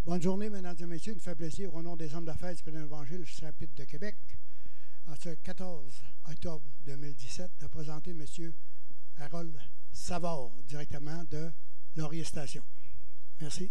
Bonne journée, mesdames et messieurs. Une fait plaisir au nom des hommes d'affaires du Plein Évangile chapitre de Québec, en ce 14 octobre 2017, de présenter M. Harold Savard, directement de Laurier Station. Merci.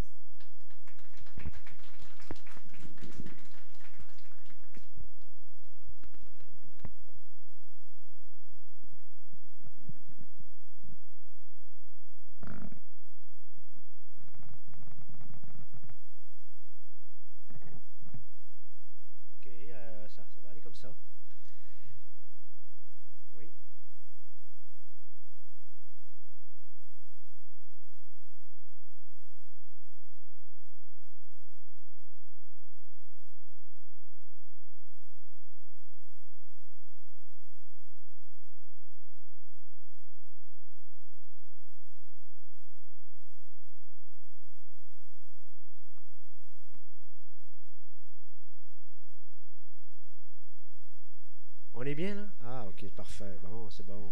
Ça va aller comme ça. Oui. On est bien, là? Ah, OK, parfait. Bon, c'est bon.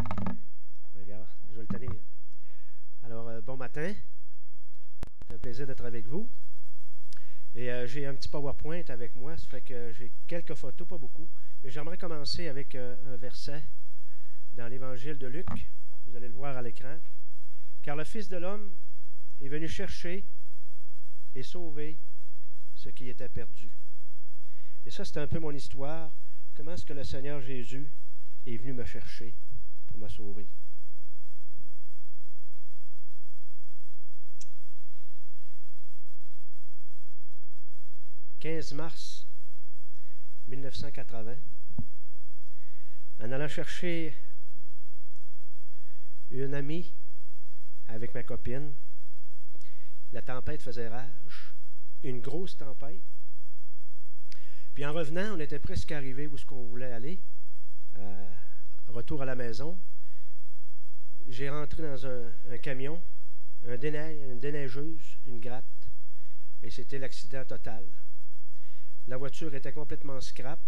Regarde, je vais le tenir. Alors, bon matin. C'est un plaisir d'être avec vous. Et j'ai un petit PowerPoint avec moi. Ça fait que j'ai quelques photos, pas beaucoup. Mais j'aimerais commencer avec un verset dans l'Évangile de Luc. Vous allez le voir à l'écran. Car le Fils de l'homme est venu chercher et sauver ce qui était perdu. Et ça, c'est un peu mon histoire. Comment est-ce que le Seigneur Jésus est venu me chercher pour me sauver? « 15 mars 1980, en allant chercher une amie avec ma copine, la tempête faisait rage, une grosse tempête. Puis en revenant, on était presque arrivé où ce qu'on voulait aller, retour à la maison. J'ai rentré dans un camion, une déneigeuse, une gratte, et c'était l'accident total. La voiture était complètement scrap.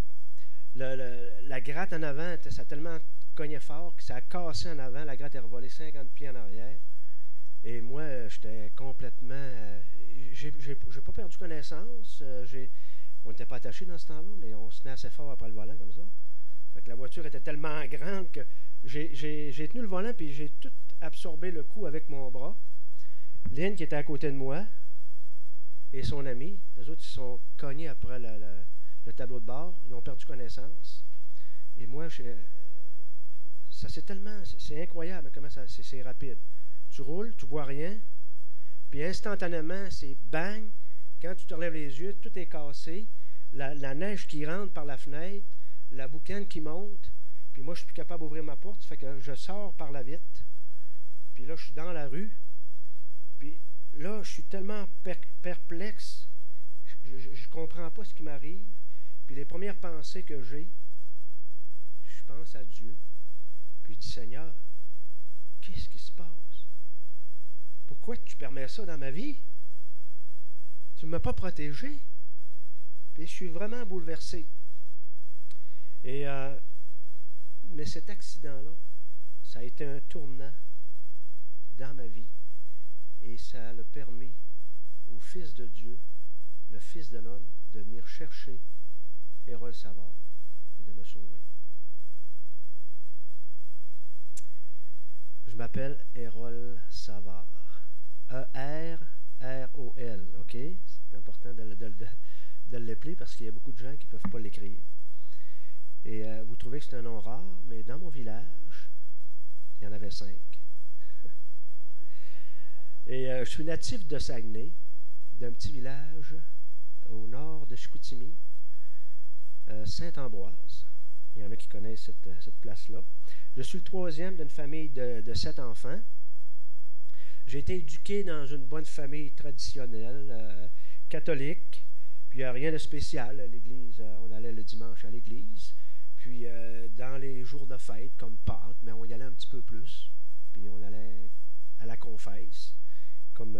La gratte en avant, ça a tellement cogné fort que ça a cassé en avant. La gratte est revolée 50 pieds en arrière. Et moi, j'étais complètement... j'ai pas perdu connaissance. On n'était pas attachés dans ce temps-là, mais on se tenait assez fort après le volant comme ça. Fait que la voiture était tellement grande que j'ai tenu le volant puis j'ai tout absorbé le coup avec mon bras. Lynn qui était à côté de moi et son ami, les autres ils sont cognés après le tableau de bord. Ils ont perdu connaissance. Et moi, c'est incroyable comment c'est rapide. Tu roules, tu vois rien, puis instantanément, c'est bang. Quand tu te relèves les yeux, tout est cassé. La neige qui rentre par la fenêtre, la boucane qui monte. Puis moi, je suis plus capable d'ouvrir ma porte. Ça fait que je sors par la vitre. Puis là, je suis dans la rue. Puis là, je suis tellement perplexe. Je ne comprends pas ce qui m'arrive. Puis les premières pensées que j'ai, je pense à Dieu. Puis je dis, Seigneur, qu'est-ce qui se passe? Pourquoi tu permets ça dans ma vie? Tu ne m'as pas protégé. Puis je suis vraiment bouleversé. Et, mais cet accident-là, ça a été un tournant dans ma vie. Et ça a permis au Fils de Dieu, le Fils de l'homme, de venir chercher Harold Savard et de me sauver. Je m'appelle Harold Savard. E-R-R-O-L, OK? C'est important de l'appeler parce qu'il y a beaucoup de gens qui ne peuvent pas l'écrire. Et vous trouvez que c'est un nom rare, mais dans mon village, il y en avait 5. Et je suis natif de Saguenay, d'un petit village au nord de Chicoutimi, Saint-Ambroise. Il y en a qui connaissent cette place-là. Je suis le troisième d'une famille de 7 enfants. J'ai été éduqué dans une bonne famille traditionnelle, catholique, puis rien de spécial. À l'église, on allait le dimanche à l'église. Puis dans les jours de fête, comme Pâques, mais on y allait un petit peu plus. Puis on allait à la confesse, comme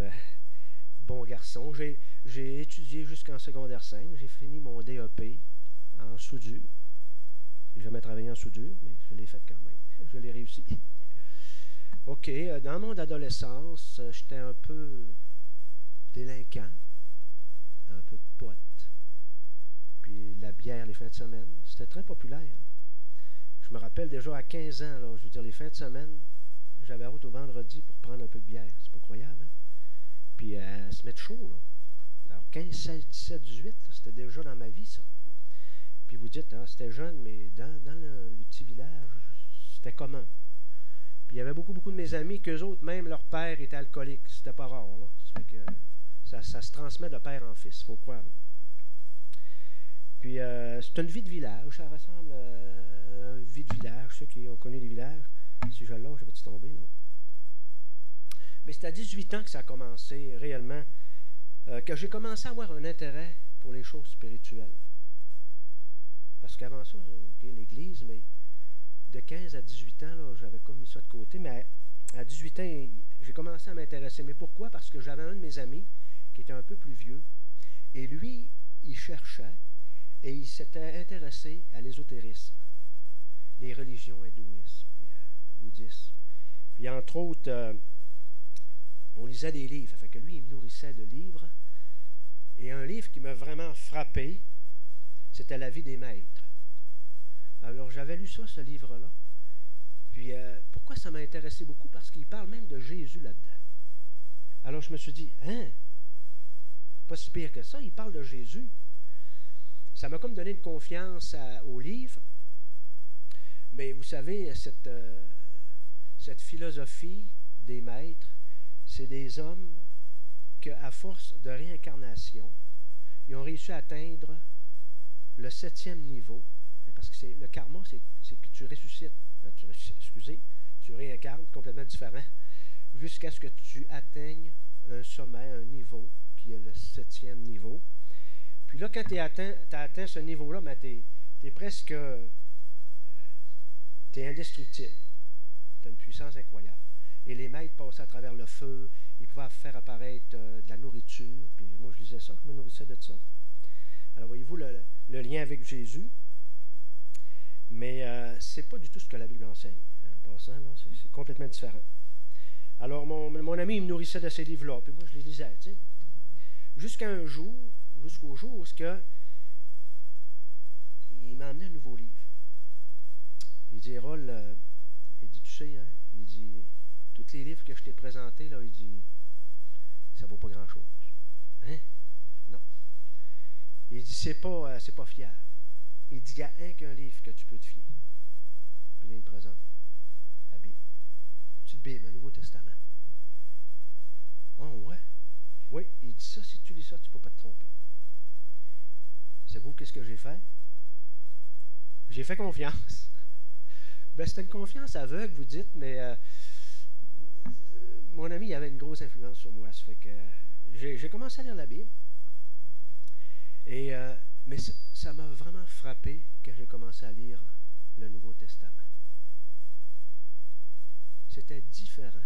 bon garçon. J'ai étudié jusqu'en secondaire 5. J'ai fini mon DEP en soudure. Je n'ai jamais travaillé en soudure, mais je l'ai fait quand même. Je l'ai réussi. OK, dans mon adolescence, j'étais un peu délinquant, un peu de pot, puis de la bière les fins de semaine. C'était très populaire. Je me rappelle déjà à 15 ans, là, je veux dire, les fins de semaine, j'avais hâte au vendredi pour prendre un peu de bière. C'est pas croyable, hein? Puis se mettre chaud, là. Alors 15, 16, 17, 18, là, c'était déjà dans ma vie, ça. Puis vous dites, ah, c'était jeune, mais dans les petits villages, c'était commun. Puis il y avait beaucoup de mes amis qu'eux autres, même leur père était alcoolique. C'était pas rare, là. Ça fait que ça se transmet de père en fils, il faut croire. Puis c'est une vie de village, ça ressemble à une vie de village. Ceux qui ont connu des villages, si je l'ai, je vais-tu tomber, non? Mais c'est à 18 ans que ça a commencé réellement, que j'ai commencé à avoir un intérêt pour les choses spirituelles. Parce qu'avant ça, OK, l'Église, mais de 15 à 18 ans, là, j'avais comme mis ça de côté, mais à 18 ans, j'ai commencé à m'intéresser. Mais pourquoi? Parce que j'avais un de mes amis qui était un peu plus vieux, et lui, il cherchait, et il s'était intéressé à l'ésotérisme, les religions hindouistes, puis le bouddhisme. Puis entre autres, on lisait des livres. Fait que lui, il me nourrissait de livres. Et un livre qui m'a vraiment frappé, c'était La vie des maîtres. Alors j'avais lu ça, ce livre-là. Puis pourquoi ça m'a intéressé beaucoup? Parce qu'il parle même de Jésus là-dedans. Alors je me suis dit, hein? Pas si pire que ça, il parle de Jésus. Ça m'a comme donné une confiance au livre. Mais vous savez, cette philosophie des maîtres, c'est des hommes qu'à force de réincarnation, ils ont réussi à atteindre le 7e niveau. Parce que le karma, c'est que tu ressuscites. Tu réincarnes complètement différent jusqu'à ce que tu atteignes un sommet, un niveau qui est le 7e niveau. Puis là, quand tu as atteint ce niveau-là, ben tu es presque t'es indestructible. Tu as une puissance incroyable. Et les maîtres passaient à travers le feu, ils pouvaient faire apparaître de la nourriture. Puis moi, je lisais ça, je me nourrissais de ça. Alors, voyez-vous le lien avec Jésus. Mais ce n'est pas du tout ce que la Bible enseigne. En passant, là, c'est complètement différent. Alors, mon ami, il me nourrissait de ces livres-là. Puis moi, je les lisais, tu sais. Jusqu'au jour où il m'a amené un nouveau livre. Il dit, Erol, il dit, tu sais, hein, il dit, tous les livres que je t'ai présentés, là, il dit, ça ne vaut pas grand-chose. Hein? Non. Il dit, c'est pas fiable. Il dit, il y a qu'un livre que tu peux te fier. Puis là, il me présente la Bible. Petite Bible, un Nouveau Testament. Oh, ouais. Oui, il dit ça, si tu lis ça, tu ne peux pas te tromper. Savez-vous qu'est-ce que j'ai fait? J'ai fait confiance. Ben, c'était une confiance aveugle, vous dites, mais mon ami il avait une grosse influence sur moi. Ça fait que j'ai commencé à lire la Bible. Et, mais ça m'a vraiment frappé quand j'ai commencé à lire le Nouveau Testament. C'était différent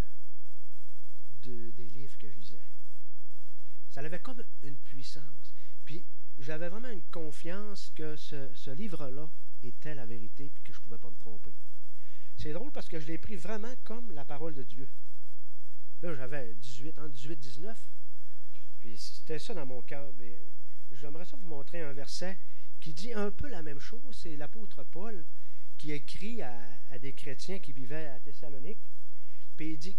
des livres que je lisais. Ça avait comme une puissance. Puis j'avais vraiment une confiance que ce livre-là était la vérité et que je ne pouvais pas me tromper. C'est drôle parce que je l'ai pris vraiment comme la parole de Dieu. Là, j'avais entre 18 et 19. Puis c'était ça dans mon cœur. J'aimerais ça vous montrer un verset qui dit un peu la même chose. C'est l'apôtre Paul qui écrit à des chrétiens qui vivaient à Thessalonique. Puis il dit,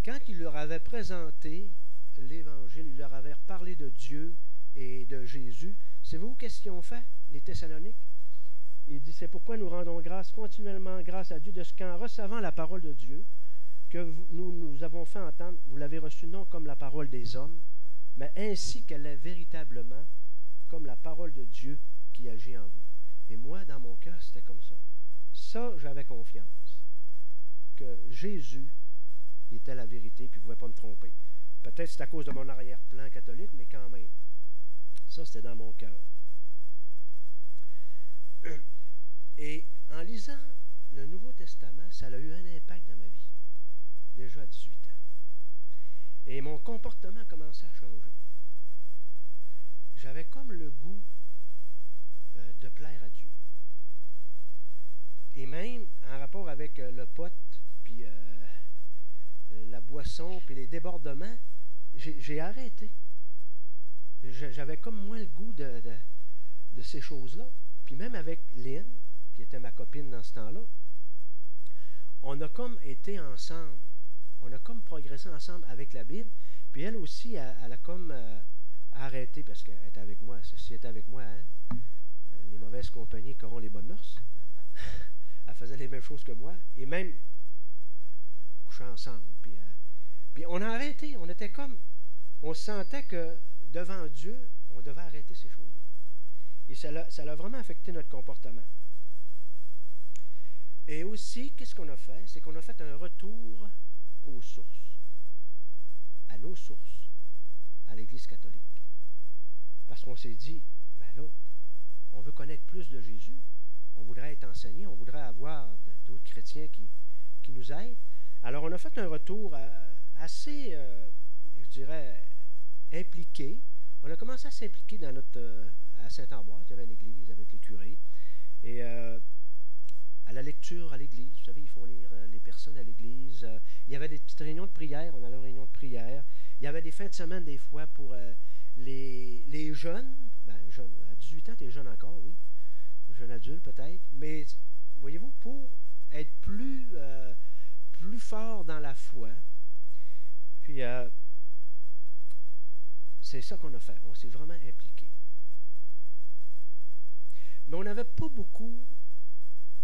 quand il leur avait présenté l'Évangile, il leur avait parlé de Dieu et de Jésus, savez-vous qu'est-ce qu'ils ont fait, les Thessaloniques? Il dit, c'est pourquoi nous rendons continuellement grâce à Dieu de ce qu'en recevant la parole de Dieu, que nous avons fait entendre, vous l'avez reçue non comme la parole des hommes, mais ainsi qu'elle est véritablement comme la parole de Dieu qui agit en vous. Et moi, dans mon cœur, c'était comme ça. Ça, j'avais confiance que Jésus était la vérité et il ne pouvait pas me tromper. Peut-être c'est à cause de mon arrière-plan catholique, mais quand même. Ça, c'était dans mon cœur. Et en lisant le Nouveau Testament, ça a eu un impact dans ma vie, déjà à 18 ans. Et mon comportement a commencé à changer. J'avais comme le goût de plaire à Dieu. Et même en rapport avec le pot, puis la boisson, puis les débordements, j'ai arrêté. j'avais comme moins le goût de ces choses-là. Puis même avec Lynn, qui était ma copine dans ce temps-là, on a comme été ensemble. On a comme progressé ensemble avec la Bible. Puis elle aussi, elle a comme arrêté, parce qu'elle était avec moi. Si elle était avec moi, hein, les mauvaises compagnies qu'auront les bonnes mœurs. Elle faisait les mêmes choses que moi. Et même, on couchait ensemble. Puis on a arrêté. On était comme... On sentait que devant Dieu, on devait arrêter ces choses-là. Et ça a vraiment affecté notre comportement. Et aussi, qu'est-ce qu'on a fait? C'est qu'on a fait un retour aux sources, à nos sources, à l'Église catholique. Parce qu'on s'est dit, mais là, on veut connaître plus de Jésus. On voudrait être enseigné, on voudrait avoir d'autres chrétiens qui nous aident. Alors, on a fait un retour assez, je dirais, impliqué. On a commencé à s'impliquer à Saint-Ambroise, il y avait une église avec les curés. Et à la lecture à l'église, vous savez, ils font lire les personnes à l'église. Il y avait des petites réunions de prière, on allait aux réunions de prière. Il y avait des fins de semaine des fois pour les jeunes. Jeunes, à 18 ans, tu es jeune encore, oui. Jeune adulte peut-être. Mais voyez-vous, pour être plus fort dans la foi, puis c'est ça qu'on a fait. On s'est vraiment impliqué. Mais on n'avait pas beaucoup,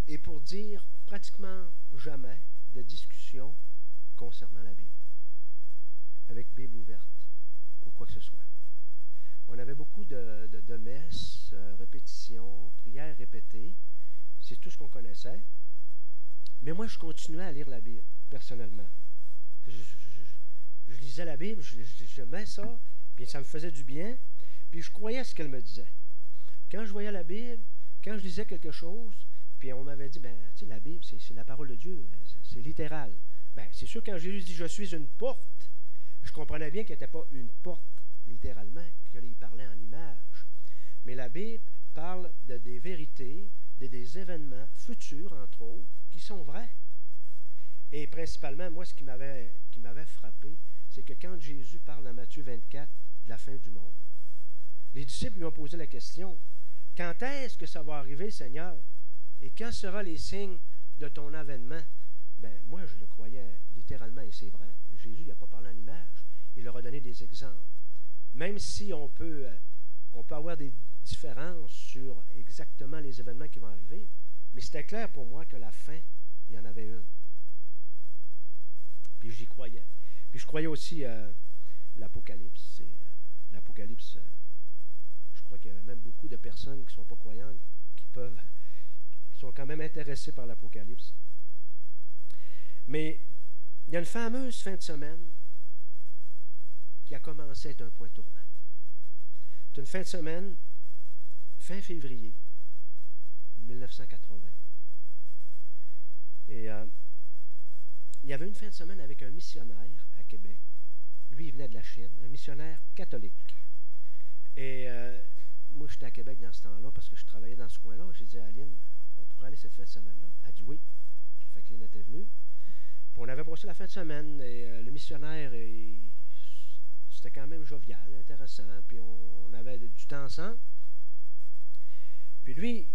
et pour dire pratiquement jamais, de discussion concernant la Bible, avec Bible ouverte, ou quoi que ce soit. On avait beaucoup de messes, répétitions, prières répétées. C'est tout ce qu'on connaissait. Mais moi, je continuais à lire la Bible, personnellement. Je lisais la Bible, j'aimais ça, puis ça me faisait du bien, puis je croyais à ce qu'elle me disait. Quand je voyais la Bible, quand je lisais quelque chose, puis on m'avait dit, tu sais, la Bible, c'est la parole de Dieu, c'est littéral. C'est sûr, quand Jésus dit, je suis une porte, je comprenais bien qu'il n'était pas une porte, littéralement, qu'il parlait en image. Mais la Bible parle des vérités, des événements futurs, entre autres, qui sont vrais. Et principalement, moi, ce qui m'avait frappé, c'est que quand Jésus parle dans Matthieu 24 de la fin du monde, les disciples lui ont posé la question, quand est-ce que ça va arriver, Seigneur? Et quand seront les signes de ton avènement? Moi, je le croyais littéralement, et c'est vrai. Jésus n'a pas parlé en image. Il leur a donné des exemples. Même si on peut avoir des différences sur exactement les événements qui vont arriver, mais c'était clair pour moi que la fin, il y en avait une. Puis j'y croyais. Puis je croyais aussi l'Apocalypse. L'Apocalypse, je crois qu'il y avait même beaucoup de personnes qui ne sont pas croyantes qui sont quand même intéressées par l'Apocalypse. Mais il y a une fameuse fin de semaine qui a commencé à être un point tournant. C'est une fin de semaine, fin février 1980. Et il y avait une fin de semaine avec un missionnaire à Québec. Lui, il venait de la Chine, un missionnaire catholique. Et moi, j'étais à Québec dans ce temps-là parce que je travaillais dans ce coin-là. J'ai dit à Aline, on pourrait aller cette fin de semaine-là? Elle a dit oui. Fait que Lynn était venue. Puis on avait passé la fin de semaine et le missionnaire, c'était quand même jovial, intéressant. Puis on avait du temps ensemble. Puis lui,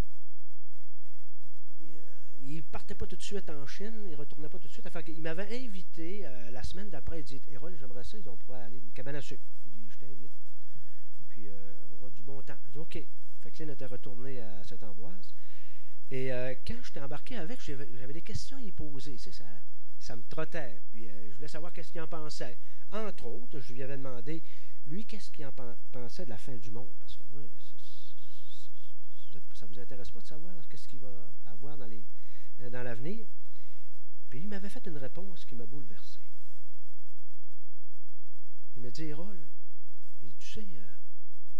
il ne partait pas tout de suite en Chine, il ne retournait pas tout de suite. Enfin, il m'avait invité la semaine d'après. Il dit, Hérol, j'aimerais ça, on pourrait aller à une cabane à sucre. Il dit, je t'invite. Puis on aura du bon temps. J'ai dit, OK. Fait que Lynn était retourné à Saint-Ambroise. Et quand j'étais embarqué avec, j'avais des questions à y poser. Tu sais, ça me trottait. Puis je voulais savoir qu'est-ce qu'il en pensait. Entre autres, je lui avais demandé, lui, qu'est-ce qu'il en pensait de la fin du monde? Parce que moi, ça vous intéresse pas de savoir qu'est-ce qu'il va avoir dans l'avenir? Puis il m'avait fait une réponse qui m'a bouleversé. Il m'a dit, Hérol, tu sais,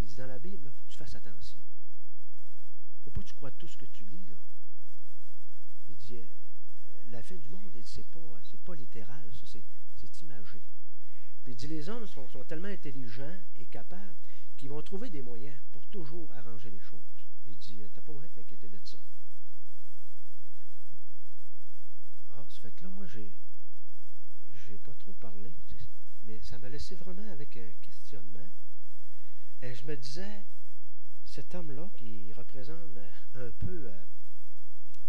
il dit dans la Bible, il faut que tu fasses attention. Il ne faut pas que tu crois tout ce que tu lis, là. Il dit, la fin du monde, c'est pas littéral, ça, c'est imagé. Puis il dit, les hommes sont tellement intelligents et capables qu'ils vont trouver des moyens pour toujours arranger les choses. Il dit, t'as pas besoin de t'inquiéter de ça. Ah, ça fait que là, moi, j'ai pas trop parlé, tu sais, mais ça m'a laissé vraiment avec un questionnement. Et je me disais, cet homme-là qui représente un peu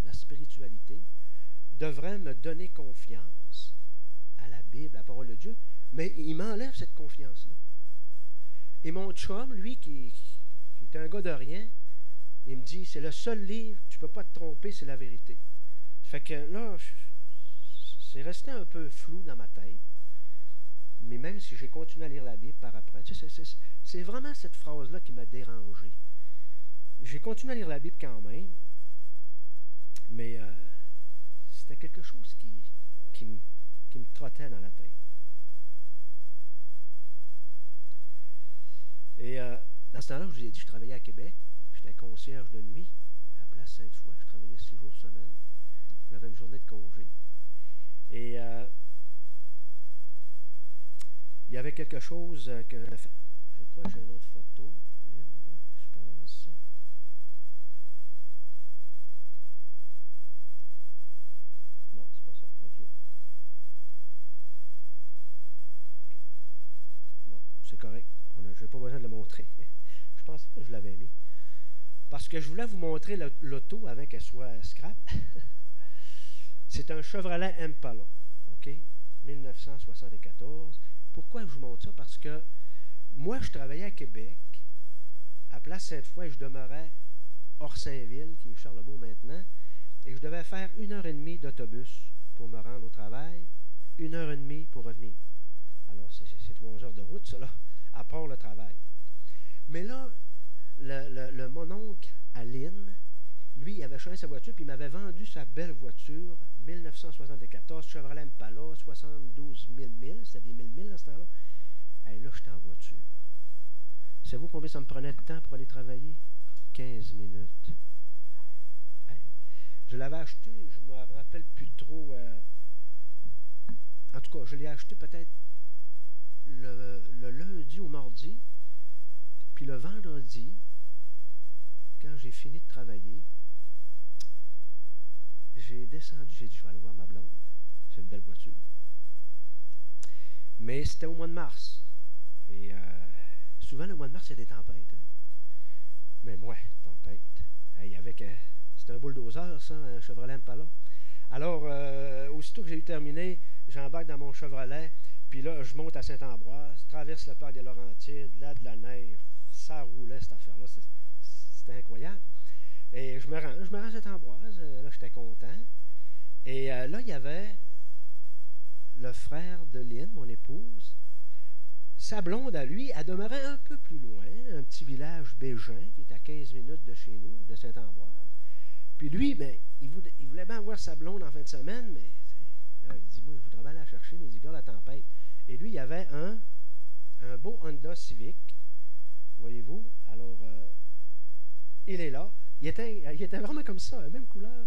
la spiritualité devrait me donner confiance à la Bible, à la parole de Dieu, mais il m'enlève cette confiance-là. Et mon chum, lui, qui est un gars de rien, il me dit, c'est le seul livre, tu ne peux pas te tromper, c'est la vérité. Fait que là, c'est resté un peu flou dans ma tête, mais même si j'ai continué à lire la Bible par après, tu sais, c'est vraiment cette phrase-là qui m'a dérangé. J'ai continué à lire la Bible quand même, mais c'était quelque chose qui me trottait dans la tête. Et dans ce temps-là, je vous ai dit, je travaillais à Québec. J'étais concierge de nuit à la place Sainte-Foy. Je travaillais 6 jours semaine. J'avais une journée de congé. Et il y avait quelque chose que... Je crois que j'ai une autre photo, Lynn, je pense. Non, c'est pas ça. OK. Non, c'est correct. Je n'ai pas besoin de le montrer. Je pensais que je l'avais mis. Parce que je voulais vous montrer l'auto avant qu'elle soit scrap. C'est un Chevrolet Impala. OK? 1974. Pourquoi je vous montre ça? Parce que moi, je travaillais à Québec, à Place Sainte-Foy, et je demeurais hors Saint-Ville, qui est Charlebourg maintenant, et je devais faire 1h30 d'autobus pour me rendre au travail, 1h30 pour revenir. Alors, c'est 3 heures de route, ça, là, à part le travail. Mais là, le mononcle à Lynn, lui, il avait changé sa voiture, puis il m'avait vendu sa belle voiture, 1974, Chevrolet Impala, 72 000 milles, c'était des 1000 milles à ce temps-là. Hey, là, j'étais en voiture. Savez-vous combien ça me prenait de temps pour aller travailler? 15 minutes. Hey. Je l'avais acheté, je ne me rappelle plus trop. En tout cas, je l'ai acheté peut-être le lundi ou mardi. Puis le vendredi, quand j'ai fini de travailler, j'ai descendu, j'ai dit, je vais aller voir ma blonde. C'est une belle voiture. Mais c'était au mois de mars. Et souvent, le mois de mars, il y a des tempêtes. Hein? Mais moi, tempête. C'était un bulldozer, ça, un Chevrolet Impala. Alors, aussitôt que j'ai eu terminé, j'embarque dans mon Chevrolet. Puis là, je monte à Saint-Ambroise, traverse le parc des Laurentides, là, de la neige. Ça roulait, cette affaire-là. C'était incroyable. Et je me rends à Saint-Ambroise. Là, j'étais content. Et là, il y avait le frère de Lynn, mon épouse. Sa blonde, à lui, elle demeurait un peu plus loin, un petit village bégin qui est à 15 minutes de chez nous, de Saint-Ambroise. Puis lui, ben, il voulait bien voir sa blonde en fin de semaine, mais là, il dit, moi, je voudrais bien la chercher, mais il dit, regarde la tempête. Et lui, il y avait un beau Honda Civic, voyez-vous. Alors, il est là. Il était vraiment comme ça, la même couleur.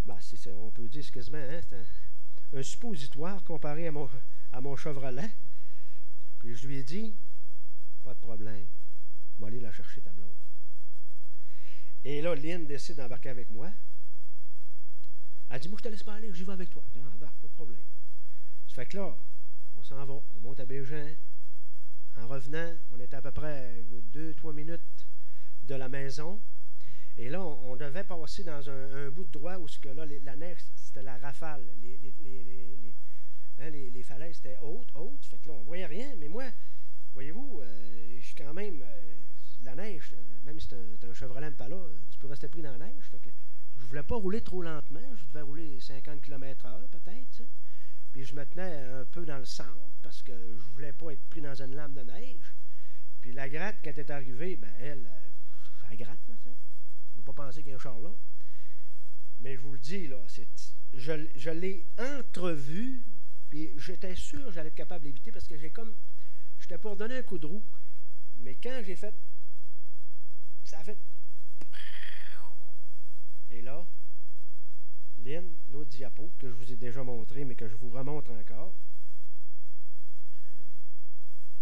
Ben, on peut dire quasiment, hein, c'est un suppositoire comparé à mon Chevrolet. Puis je lui ai dit, pas de problème, je vais aller la chercher, ta blonde. Et là, Lynn décide d'embarquer avec moi. Elle dit, moi, je te laisse pas aller, j'y vais avec toi. Je dis, embarque, pas de problème. Ça fait que là, on s'en va, on monte à Bégin. En revenant, on était à peu près 2-3 minutes de la maison. Et là, on devait passer dans un bout de droit où là, la neige, c'était la rafale. Les falaises étaient hautes. Fait que là, on ne voyait rien. Mais moi, voyez-vous, je suis quand même... la neige, même si c'est un Chevrolet Impala, tu peux rester pris dans la neige. Fait que je ne voulais pas rouler trop lentement. Je devais rouler 50 km/h peut-être. Tu sais. Puis je me tenais un peu dans le centre parce que je ne voulais pas être pris dans une lame de neige. Puis la gratte, quand elle est arrivée, ben elle gratte, là, tu sais. On ne peut pas penser qu'il y a un char là. Mais je vous le dis, là, je l'ai entrevu, puis j'étais sûr que j'allais être capable d'éviter parce que j'étais pour donner un coup de roue. Mais quand j'ai fait, ça a fait. Et là, Lynn, l'autre diapo que je vous ai déjà montré, mais que je vous remontre encore,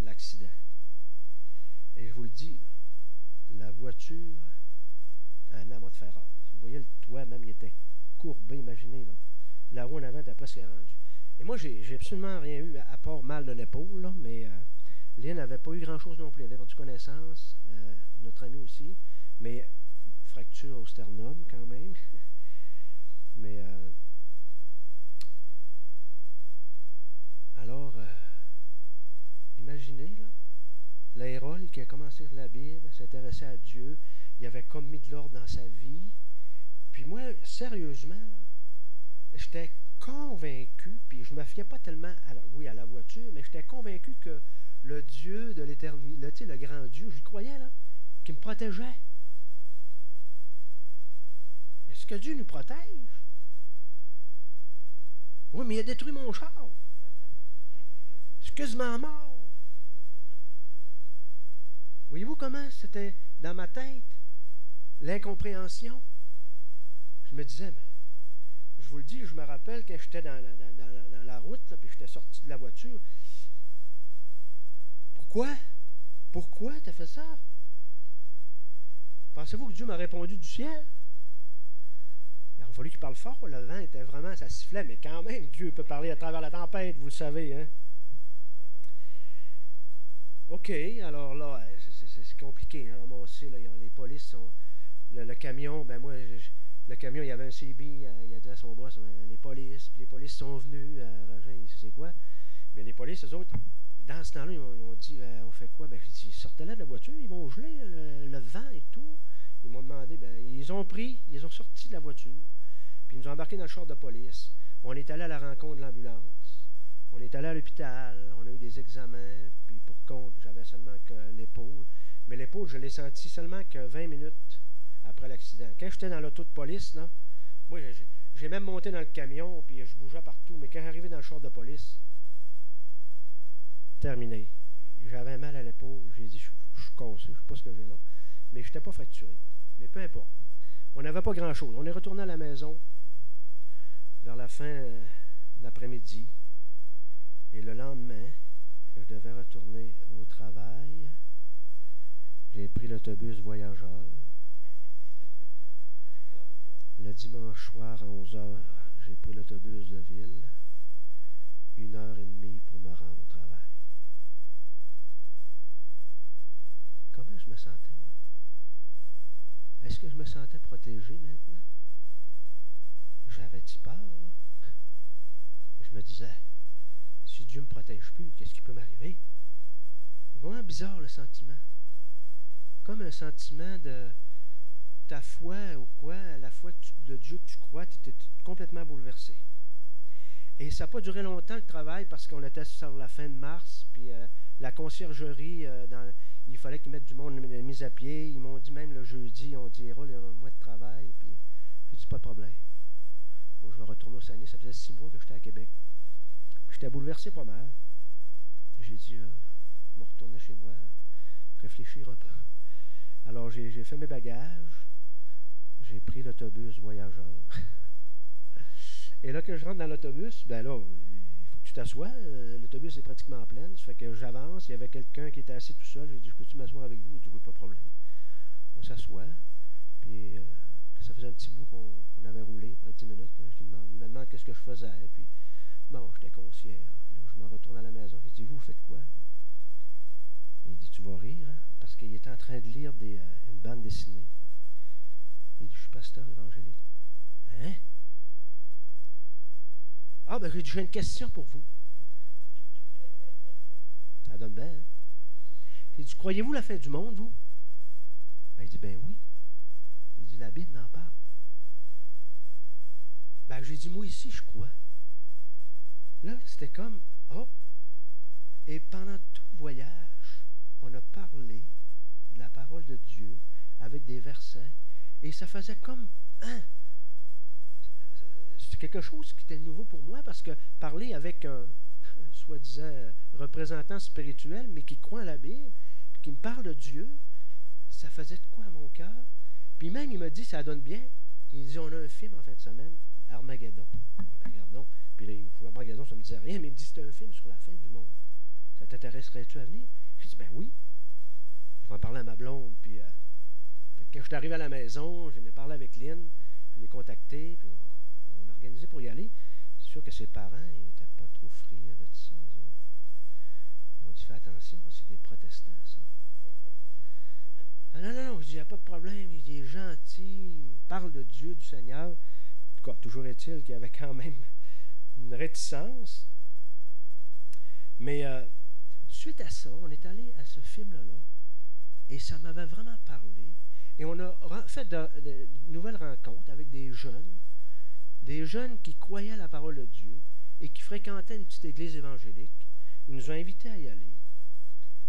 l'accident. Et je vous le dis, là, la voiture, un amas de ferraille. Vous voyez le toit, même, il était courbé, imaginez, là. La roue en avant était presque rendue. Et moi, j'ai absolument rien eu, à part mal d'une épaule, là, mais Lynn n'avait pas eu grand-chose non plus. Elle avait perdu connaissance, notre ami aussi, mais fracture au sternum quand même. Mais alors, imaginez, là, l'Aérol qui a commencé à lire la Bible, à s'intéresser à Dieu, il avait comme mis de l'ordre dans sa vie. Puis moi, sérieusement, là, j'étais convaincu, puis je ne me fiais pas tellement à la voiture, mais j'étais convaincu que le Dieu de l'éternité, le grand Dieu, j'y croyais, là, qui me protégeait. Mais est-ce que Dieu nous protège? Oui, mais il a détruit mon char. Je suis quasiment mort. Voyez-vous comment c'était dans ma tête? L'incompréhension. Je me disais, mais je vous le dis, je me rappelle quand j'étais dans la route, là, puis j'étais sorti de la voiture. Pourquoi? Pourquoi tu as fait ça? Pensez-vous que Dieu m'a répondu du ciel? Il aurait fallu qu'il parle fort. Le vent était vraiment, ça sifflait, mais quand même, Dieu peut parler à travers la tempête, vous le savez. Hein? OK, alors là, c'est compliqué. Hein, ramasser, là, les polices sont. Le camion, ben moi, le camion, il y avait un CB, il a dit à son boss, ben, les polices sont venus, Régin, il sait c'est quoi. Mais les polices, eux autres, dans ce temps-là, ils ont dit, on fait quoi? Ben, j'ai dit, sortez-là de la voiture, ils vont geler le vent et tout. Ils m'ont demandé, ben, ils ont sorti de la voiture, puis ils nous ont embarqués dans le char de police. On est allé à la rencontre de l'ambulance, on est allé à l'hôpital, on a eu des examens, puis pour compte, j'avais seulement que l'épaule. Mais l'épaule, je l'ai senti seulement que 20 minutes après l'accident. Quand j'étais dans l'auto de police, là, moi, j'ai même monté dans le camion, puis je bougeais partout, mais quand j'arrivais dans le char de police, terminé. J'avais mal à l'épaule, j'ai dit, je suis cassé, je ne sais pas ce que j'ai là, mais je n'étais pas fracturé. Mais peu importe. On n'avait pas grand-chose. On est retourné à la maison vers la fin de l'après-midi, et le lendemain, je devais retourner au travail. J'ai pris l'autobus voyageur. Le dimanche soir à 11h, j'ai pris l'autobus de ville. 1h30 pour me rendre au travail. Comment je me sentais, moi? Est-ce que je me sentais protégé maintenant? J'avais-tu peur, là? Je me disais, si Dieu ne me protège plus, qu'est-ce qui peut m'arriver? C'est vraiment bizarre, le sentiment. Comme un sentiment de ta foi ou quoi, la foi de Dieu que tu crois, tu étais complètement bouleversé. Et ça n'a pas duré longtemps, le travail, parce qu'on était sur la fin de mars, puis la conciergerie, il fallait qu'ils mettent du monde mis à pied. Ils m'ont dit même le jeudi, on dit, Hérol, il y a un mois de travail, puis j'ai dit, pas de problème. Moi, je vais retourner au Saguenay. Ça faisait 6 mois que j'étais à Québec. Puis j'étais bouleversé pas mal. J'ai dit, je vais retourner chez moi, réfléchir un peu. Alors, j'ai fait mes bagages. J'ai pris l'autobus voyageur. Et là, que je rentre dans l'autobus, ben là, il faut que tu t'assoies. L'autobus est pratiquement plein. Ça fait que j'avance. Il y avait quelqu'un qui était assis tout seul. J'ai dit, je peux-tu m'asseoir avec vous? Il dit, oui, pas de problème. On s'assoit. Puis, ça faisait un petit bout qu'on avait roulé, près de 10 minutes. Il me demande qu'est-ce que je faisais. Puis, bon, j'étais concierge. Puis là, je me retourne à la maison. J'ai dit, vous faites quoi? Il dit, tu vas rire, hein? Parce qu'il était en train de lire une bande dessinée. Il dit, je suis pasteur évangélique. Hein? Ah, ben, j'ai une question pour vous. Ça donne bien, hein? J'ai dit, croyez-vous la fin du monde, vous? Ben, il dit, ben oui. Il dit, la Bible m'en parle. Ben, j'ai dit, moi ici, je crois. Là, c'était comme, oh. Et pendant tout le voyage, on a parlé de la parole de Dieu avec des versets. Et ça faisait comme, hein? C'est quelque chose qui était nouveau pour moi parce que parler avec un soi-disant représentant spirituel, mais qui croit à la Bible, puis qui me parle de Dieu, ça faisait de quoi à mon cœur? Puis même, il m'a dit, ça donne bien. Il dit, on a un film en fin de semaine, Armageddon. Ah, ben, regarde donc. Puis là, Armageddon, ça ne me disait rien, mais il me dit, c'est un film sur la fin du monde. Ça t'intéresserait-tu à venir? J'ai dit, ben oui. Je vais en parler à ma blonde. Puis quand je suis arrivé à la maison, je l'ai parlé avec Lynn, je l'ai contacté, puis on a organisé pour y aller. C'est sûr que ses parents, ils n'étaient pas trop friands de ça, eux autres. Ils ont dit, fais attention, c'est des protestants, ça. Ah non, non, non, je dis, il n'y a pas de problème, il est gentil, il me parle de Dieu, du Seigneur. En tout cas, toujours est-il qu'il y avait quand même une réticence. Mais suite à ça, on est allé à ce film-là, et ça m'avait vraiment parlé. Et on a fait de nouvelles rencontres avec des jeunes qui croyaient à la parole de Dieu et qui fréquentaient une petite église évangélique. Ils nous ont invités à y aller.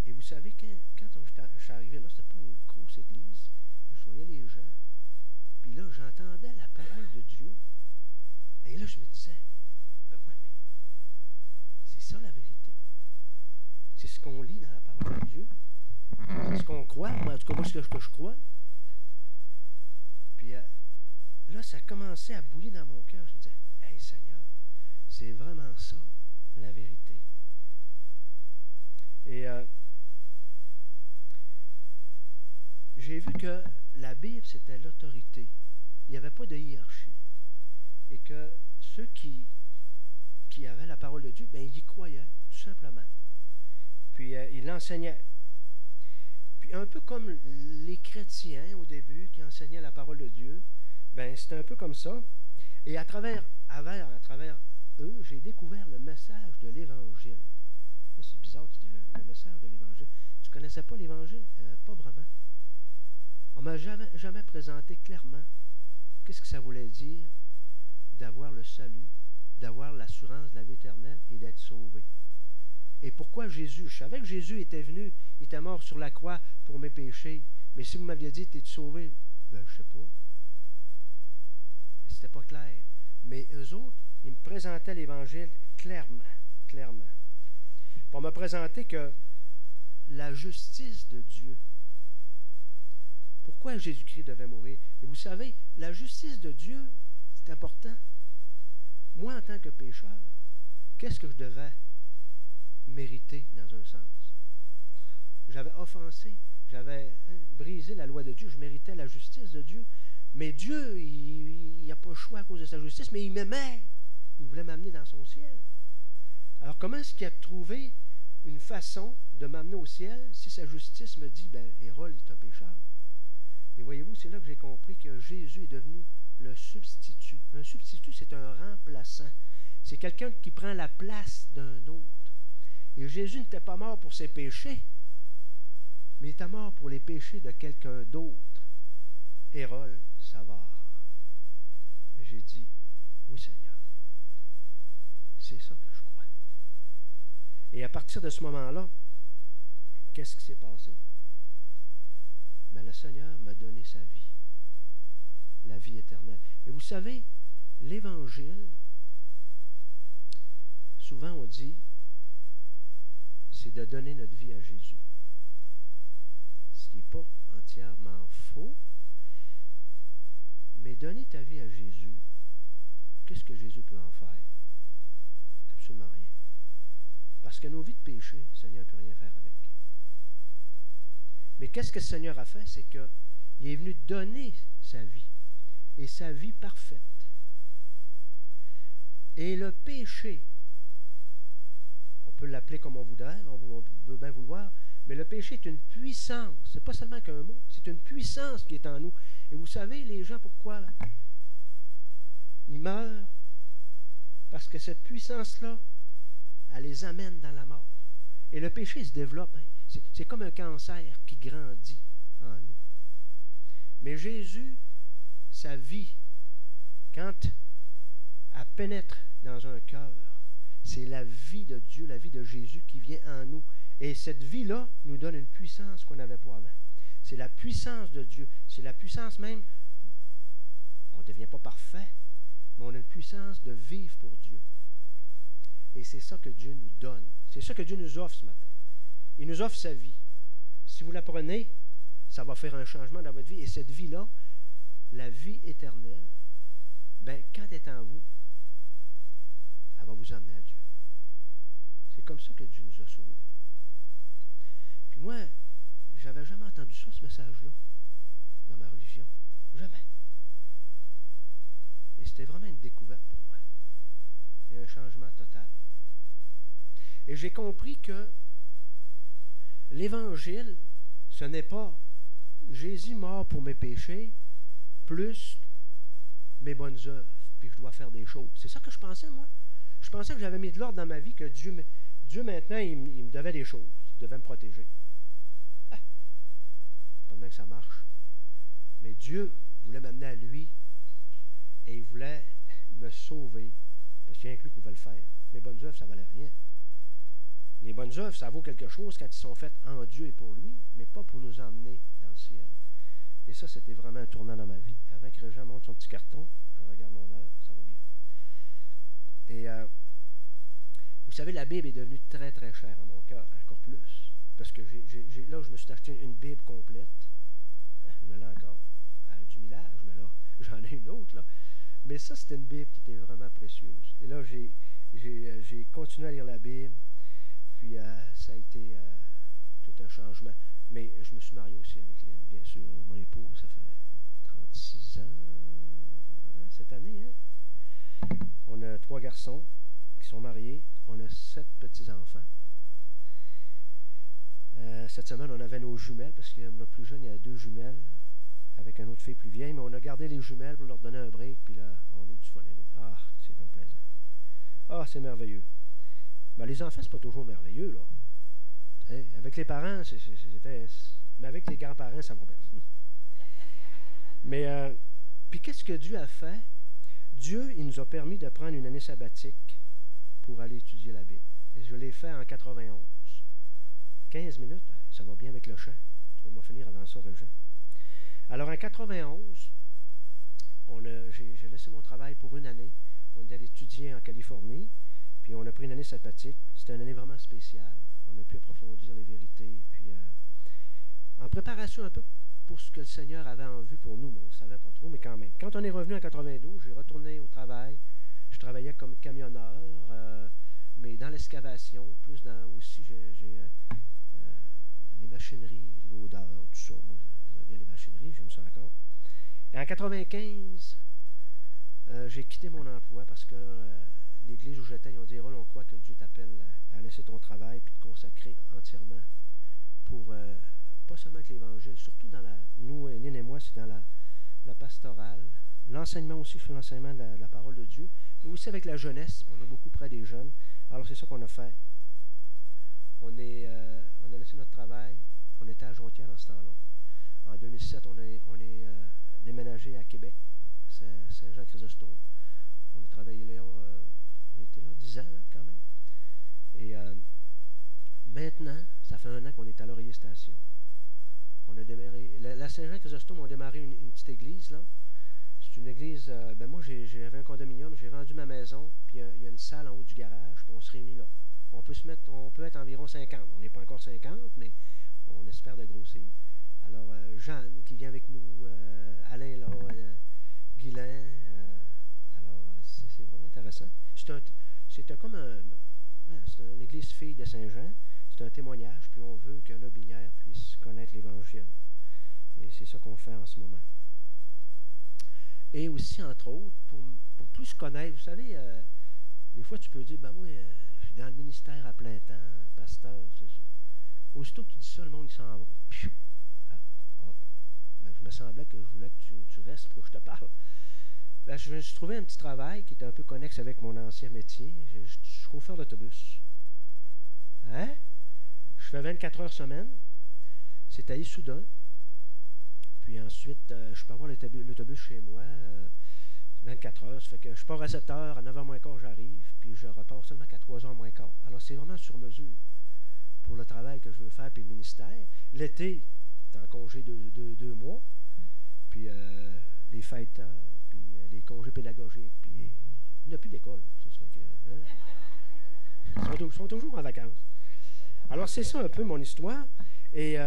Et vous savez, quand je suis arrivé là, c'était pas une grosse église. Je voyais les gens. Puis là, j'entendais la parole de Dieu. Et là, je me disais, ben oui, mais c'est ça la vérité. C'est ce qu'on lit dans la parole de Dieu. C'est ce qu'on croit. Moi, en tout cas, moi, c'est ce que je crois. Puis là, ça commençait à bouillir dans mon cœur. Je me disais, hey Seigneur, c'est vraiment ça, la vérité. Et j'ai vu que la Bible, c'était l'autorité. Il n'y avait pas de hiérarchie. Et que ceux qui avaient la parole de Dieu, bien, ils y croyaient, tout simplement. Puis ils l'enseignaient. Puis un peu comme les chrétiens au début qui enseignaient la parole de Dieu, ben c'était un peu comme ça. Et à travers eux, j'ai découvert le message de l'Évangile. Là, c'est bizarre, tu dis le message de l'Évangile. Tu ne connaissais pas l'Évangile? Pas vraiment. On ne m'a jamais présenté clairement qu'est-ce que ça voulait dire d'avoir le salut, d'avoir l'assurance de la vie éternelle et d'être sauvé. Et pourquoi Jésus? Je savais que Jésus était venu, il était mort sur la croix pour mes péchés. Mais si vous m'aviez dit, t'es-tu sauvé? Ben, je ne sais pas. C'était pas clair. Mais eux autres, ils me présentaient l'Évangile clairement. Puis on m'a présenté que la justice de Dieu, pourquoi Jésus-Christ devait mourir? Et vous savez, la justice de Dieu, c'est important. Moi, en tant que pécheur, qu'est-ce que je devais mériter dans un sens? J'avais offensé, j'avais brisé la loi de Dieu, je méritais la justice de Dieu. Mais Dieu, il n'a pas le choix à cause de sa justice, mais il m'aimait. Il voulait m'amener dans son ciel. Alors comment est-ce qu'il a trouvé une façon de m'amener au ciel si sa justice me dit, ben, Hérol, il est un pécheur? Et voyez-vous, c'est là que j'ai compris que Jésus est devenu le substitut. Un substitut, c'est un remplaçant. C'est quelqu'un qui prend la place d'un autre. Et Jésus n'était pas mort pour ses péchés, mais il était mort pour les péchés de quelqu'un d'autre. Hérol Savard. J'ai dit, oui Seigneur, c'est ça que je crois. Et à partir de ce moment-là, qu'est-ce qui s'est passé? Mais le Seigneur m'a donné sa vie, la vie éternelle. Et vous savez, l'Évangile, souvent on dit, c'est de donner notre vie à Jésus. Ce qui n'est pas entièrement faux, mais donner ta vie à Jésus, qu'est-ce que Jésus peut en faire? Absolument rien. Parce que nos vies de péché, le Seigneur ne peut rien faire avec. Mais qu'est-ce que le Seigneur a fait? C'est qu'il est venu donner sa vie, et sa vie parfaite. Et le péché, on peut l'appeler comme on voudrait, on veut bien vouloir, mais le péché est une puissance. Ce n'est pas seulement qu'un mot, c'est une puissance qui est en nous. Et vous savez, les gens, pourquoi ils meurent? Parce que cette puissance-là, elle les amène dans la mort. Et le péché se développe. C'est comme un cancer qui grandit en nous. Mais Jésus, sa vie, quand elle pénètre dans un cœur, c'est la vie de Dieu, la vie de Jésus qui vient en nous. Et cette vie-là nous donne une puissance qu'on n'avait pas avant. C'est la puissance de Dieu. C'est la puissance même, on ne devient pas parfait, mais on a une puissance de vivre pour Dieu. Et c'est ça que Dieu nous donne. C'est ça que Dieu nous offre ce matin. Il nous offre sa vie. Si vous la prenez, ça va faire un changement dans votre vie. Et cette vie-là, la vie éternelle, ben, quand elle est en vous, elle va vous emmener à Dieu. C'est comme ça que Dieu nous a sauvés. Puis moi, j'avais jamais entendu ça, ce message-là, dans ma religion. Jamais. Et c'était vraiment une découverte pour moi. Et un changement total. Et j'ai compris que l'Évangile, ce n'est pas Jésus mort pour mes péchés, plus mes bonnes œuvres, puis je dois faire des choses. C'est ça que je pensais, moi. Je pensais que j'avais mis de l'ordre dans ma vie, que Dieu maintenant, il me devait des choses. Il devait me protéger. Ah, pas de même que ça marche. Mais Dieu voulait m'amener à lui et il voulait me sauver, parce qu'il y a un lui qui pouvait le faire. Mes bonnes œuvres, ça ne valait rien. Les bonnes œuvres, ça vaut quelque chose quand ils sont faites en Dieu et pour lui, mais pas pour nous emmener dans le ciel. Et ça, c'était vraiment un tournant dans ma vie. Avant que Régent monte son petit carton, je regarde mon heure, ça va bien. Et vous savez, la Bible est devenue très, très chère à mon cœur, encore plus. Parce que là, je me suis acheté une Bible complète. Je l'ai encore. Elle a du millage, mais là, j'en ai une autre, là. Mais ça, c'était une Bible qui était vraiment précieuse. Et là, j'ai continué à lire la Bible. Puis, ça a été tout un changement. Mais je me suis marié aussi avec Lynn, bien sûr. Mon épouse, ça fait 36 ans cette année. Hein? On a 3 garçons qui sont mariés. On a 7 petits-enfants. Cette semaine, on avait nos jumelles, parce que notre plus jeune, il y a 2 jumelles, avec une autre fille plus vieille, mais on a gardé les jumelles pour leur donner un break, puis là, on a eu du fun. Ah, c'est donc plaisant. Ah, c'est merveilleux. Ben, les enfants, c'est pas toujours merveilleux, là. T'sais, avec les parents, c'était... Mais avec les grands-parents, ça va bien. Mais, puis qu'est-ce que Dieu a fait? Dieu, il nous a permis de prendre une année sabbatique pour aller étudier la Bible. Et je l'ai fait en 91. 15 minutes, ça va bien avec le chant. Tu vas m'en finir avant ça, Régent. Alors, en 91, j'ai laissé mon travail pour une année. On est allé étudier en Californie, puis on a pris une année sabbatique. C'était une année vraiment spéciale. On a pu approfondir les vérités. Puis, en préparation un peu pour ce que le Seigneur avait en vue pour nous. Bon, on ne savait pas trop, mais quand même. Quand on est revenu en 92, j'ai retourné au travail. Je travaillais comme camionneur, mais dans l'excavation, plus dans aussi, j'ai les machineries, l'odeur, tout ça. Moi, j'aime bien les machineries, j'aime ça encore. Et en 95, j'ai quitté mon emploi parce que l'église où j'étais, ils ont dit, on croit que Dieu t'appelle à laisser ton travail et te consacrer entièrement pour, pas seulement avec l'Évangile, surtout dans nous, Lynn et moi, c'est dans la pastorale. L'enseignement aussi, je fais l'enseignement de la parole de Dieu, mais aussi avec la jeunesse, on est beaucoup près des jeunes. Alors c'est ça qu'on a fait. On a laissé notre travail, on était à Jonquière dans ce temps-là. En 2007, on est déménagé à Québec, Saint-Jean-Chrysostome. On a travaillé là, on était là 10 ans quand même. Et maintenant, ça fait 1 an qu'on est à Laurier Station. On a démarré, la Saint-Jean-Chrysostome, on a démarré une petite église là. C'est une église, moi j'avais un condominium, j'ai vendu ma maison, puis il y a une salle en haut du garage, puis on se réunit là. On peut être environ 50. On n'est pas encore 50, mais on espère de grossir. Alors, Jeanne qui vient avec nous, Alain là, Guylain. Alors, c'est vraiment intéressant. C'est comme c'est une église fille de Saint-Jean. C'est un témoignage, puis on veut que Lobinière puisse connaître l'Évangile. Et c'est ça qu'on fait en ce moment. Et aussi, entre autres, pour plus connaître, vous savez, des fois tu peux dire, moi, je suis dans le ministère à plein temps, pasteur. Aussitôt que tu dis ça, le monde il s'en va. Je me semblait que je voulais que tu restes pour que je te parle. Je me suis trouvé un petit travail qui était un peu connexe avec mon ancien métier. Je suis chauffeur d'autobus. Hein? Je fais 24 heures semaine. C'est à Issoudun. Puis ensuite, je peux avoir l'autobus chez moi. 24 heures. Ça fait que je pars à 7 heures, à 9 h moins quart, j'arrive. Puis je repars seulement qu'à 3 h moins quart. Alors, c'est vraiment sur mesure pour le travail que je veux faire puis le ministère. L'été, t'es en congé 2 mois. Puis les fêtes, puis les congés pédagogiques. Puis il n'y a plus d'école. Ça fait que, hein? Ils sont toujours en vacances. Alors, c'est ça un peu mon histoire. Et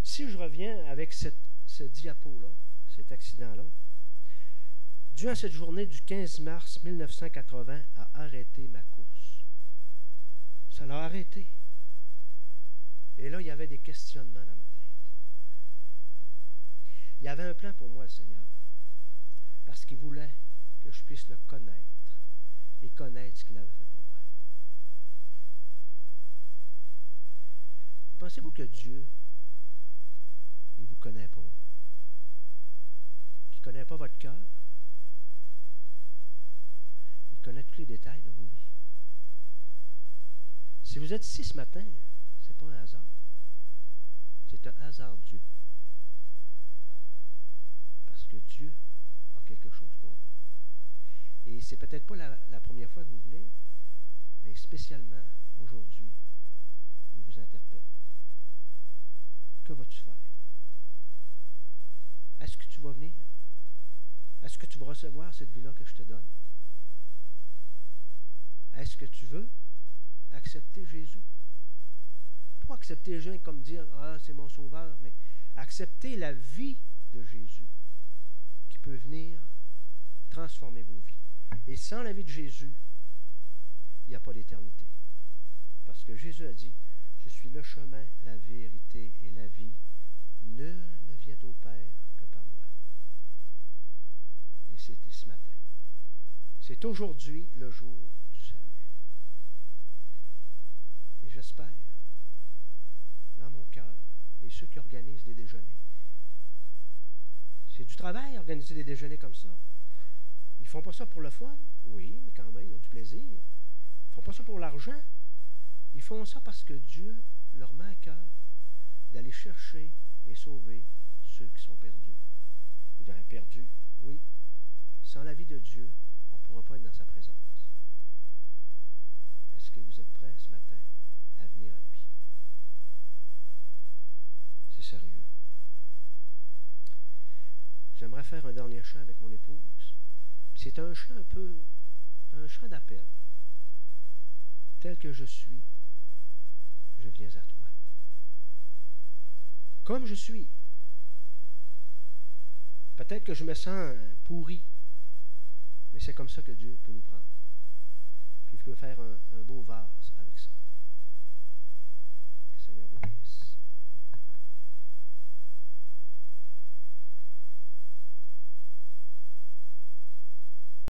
si je reviens avec ce diapo-là, cet accident-là, Dieu, à cette journée du 15 mars 1980, a arrêté ma course. Ça l'a arrêté. Et là, il y avait des questionnements dans ma tête. Il y avait un plan pour moi, le Seigneur, parce qu'il voulait que je puisse le connaître et connaître ce qu'il avait fait pour moi. Pensez-vous que Dieu, il ne vous connaît pas? Qu'il ne connaît pas votre cœur? Il connaît tous les détails de vos vies. Si vous êtes ici ce matin, ce n'est pas un hasard. C'est un hasard Dieu. Parce que Dieu a quelque chose pour vous. Et c'est peut-être pas la première fois que vous venez, mais spécialement aujourd'hui, il vous interpelle. Que vas-tu faire? Est-ce que tu vas venir? Est-ce que tu vas recevoir cette vie-là que je te donne? Est-ce que tu veux accepter Jésus? Pas accepter Jésus comme dire « Ah, c'est mon sauveur », mais accepter la vie de Jésus qui peut venir transformer vos vies. Et sans la vie de Jésus, il n'y a pas d'éternité. Parce que Jésus a dit « Je suis le chemin, la vérité et la vie. Nul ne vient au Père que par moi. » Et c'était ce matin. C'est aujourd'hui le jour du salut. Et j'espère, dans mon cœur, et ceux qui organisent des déjeuners, c'est du travail organiser des déjeuners comme ça. Ils ne font pas ça pour le fun. Oui, mais quand même, ils ont du plaisir. Ils ne font pas ça pour l'argent. Ils font ça parce que Dieu leur met à cœur d'aller chercher et sauver ceux qui sont perdus. Vous direz, perdus? Oui. Sans la vie de Dieu, on ne pourra pas être dans sa présence. Est-ce que vous êtes prêts ce matin à venir à lui? C'est sérieux. J'aimerais faire un dernier chant avec mon épouse. C'est un chant un chant d'appel. Tel que je suis, je viens à toi. Comme je suis. Peut-être que je me sens pourri, mais c'est comme ça que Dieu peut nous prendre. Puis il peut faire un beau vase avec ça.